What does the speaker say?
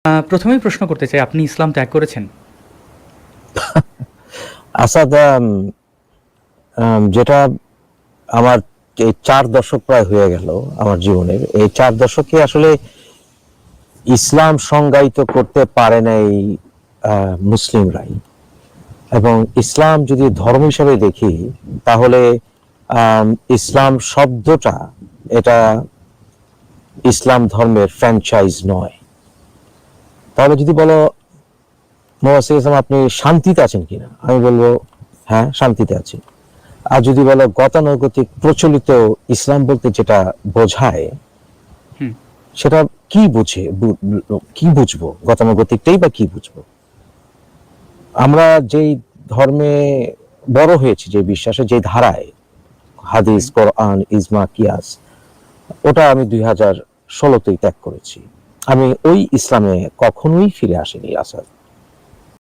প্রথমেই প্রশ্ন করতে চাই, আপনি ইসলাম ত্যাগ করেছেন? আসাদ, যেটা আমার এই 4 দশক প্রায় হয়ে গেল আমার জীবনের, এই 4 দশকে আসলে ইসলাম সংজ্ঞায়িত করতে পারে নাই মুসলিমরাই। এবং ইসলাম যদি ধর্ম হিসাবে দেখি, তাহলে ইসলাম শব্দটা এটা ইসলাম ধর্মের ফ্র্যাঞ্চাইজ নয়। তাহলে যদি বলো মোহাম্মদ ইসলাম আপনি শান্তিতে আছেন কিনা, আমি বলবো হ্যাঁ শান্তিতে আছি। আর যদি বলো গতানুগতিক প্রচলিত ইসলাম বলতে যেটা বোঝায়, সেটা কি কি বুঝবো? গতানুগতিকটাই বা কি বুঝবো? আমরা যেই ধর্মে বড় হয়েছি, যে বিশ্বাসে, যে ধারায়, হাদিস, কোরআন, ইজমা, কিয়াস, ওটা আমি 2016তেই ত্যাগ করেছি। আমি ওই ইসলামে কখনোই ফিরে আসিনি আসাদ।